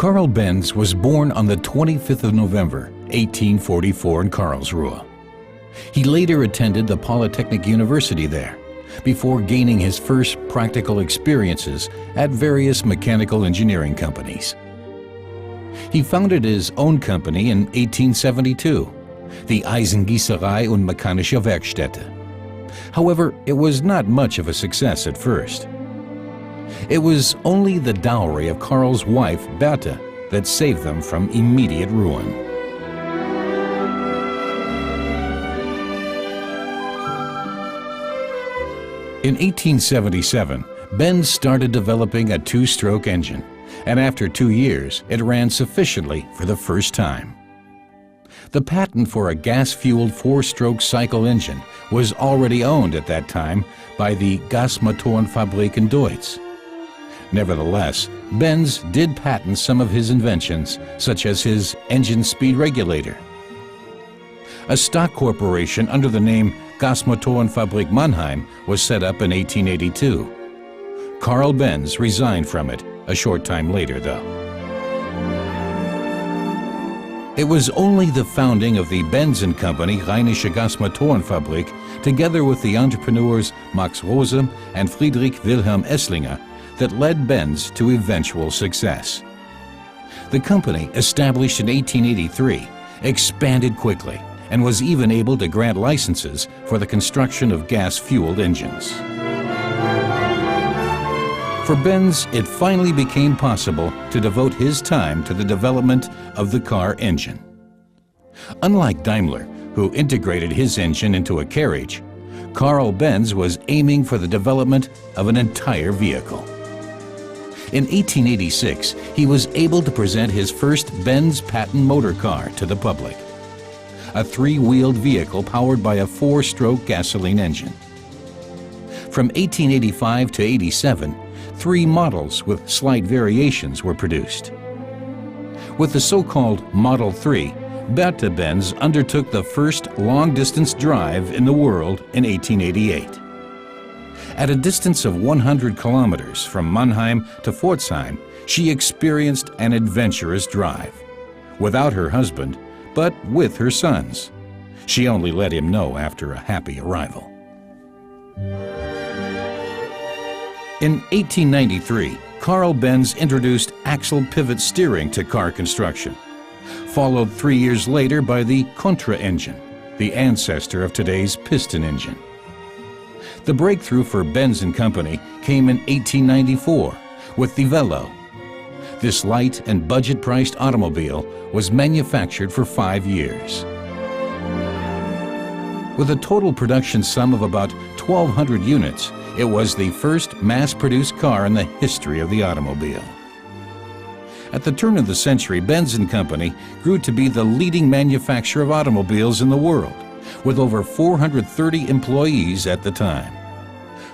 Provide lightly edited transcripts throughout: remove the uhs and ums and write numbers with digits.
Karl Benz was born on the 25th of November, 1844 in Karlsruhe. He later attended the Polytechnic University there, before gaining his first practical experiences at various mechanical engineering companies. He founded his own company in 1872, the Eisengießerei und Mechanische Werkstätte. However, it was not much of a success at first. It was only the dowry of Karl's wife, Bertha, that saved them from immediate ruin. In 1877, Benz started developing a two-stroke engine, and after 2 years, it ran sufficiently for the first time. The patent for a gas-fueled four-stroke cycle engine was already owned at that time by the Gasmotorenfabrik in Deutz. Nevertheless, Benz did patent some of his inventions, such as his engine speed regulator. A stock corporation under the name Gasmotorenfabrik Mannheim was set up in 1882. Karl Benz resigned from it a short time later, though. It was only the founding of the Benz & Company Rheinische Gasmotorenfabrik, together with the entrepreneurs Max Rose and Friedrich Wilhelm Esslinger, that led Benz to eventual success. The company, established in 1883, expanded quickly and was even able to grant licenses for the construction of gas-fueled engines. For Benz, it finally became possible to devote his time to the development of the car engine. Unlike Daimler, who integrated his engine into a carriage, Karl Benz was aiming for the development of an entire vehicle. In 1886, he was able to present his first Benz patent motor car to the public, a three-wheeled vehicle powered by a four-stroke gasoline engine. From 1885 to 87, 3 models with slight variations were produced. With the so-called Model 3, Bertha Benz undertook the first long-distance drive in the world in 1888. At a distance of 100 kilometers from Mannheim to Pforzheim, she experienced an adventurous drive, without her husband, but with her sons. She only let him know after a happy arrival. In 1893, Karl Benz introduced axle pivot steering to car construction, followed 3 years later by the Contra engine, the ancestor of today's piston engine. The breakthrough for Benz & Company came in 1894 with the Velo. This light and budget-priced automobile was manufactured for 5 years. With a total production sum of about 1,200 units, it was the first mass-produced car in the history of the automobile. At the turn of the century, Benz & Company grew to be the leading manufacturer of automobiles in the world, with over 430 employees at the time.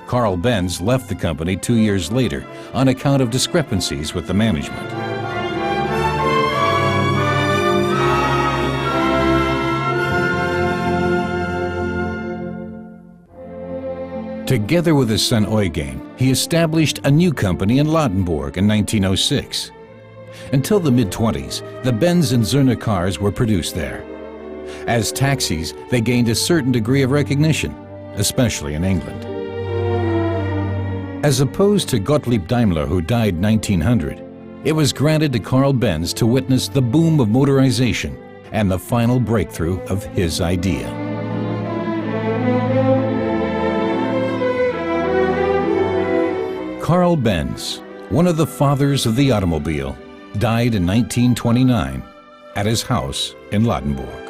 Karl Benz left the company 2 years later on account of discrepancies with the management. Together with his son Eugen, he established a new company in Ladenburg in 1906. Until the mid-20s, the Benz and Zerner cars were produced there. As taxis, they gained a certain degree of recognition, especially in England. As opposed to Gottlieb Daimler, who died in 1900, it was granted to Karl Benz to witness the boom of motorization and the final breakthrough of his idea. Karl Benz, one of the fathers of the automobile, died in 1929 at his house in Ladenburg.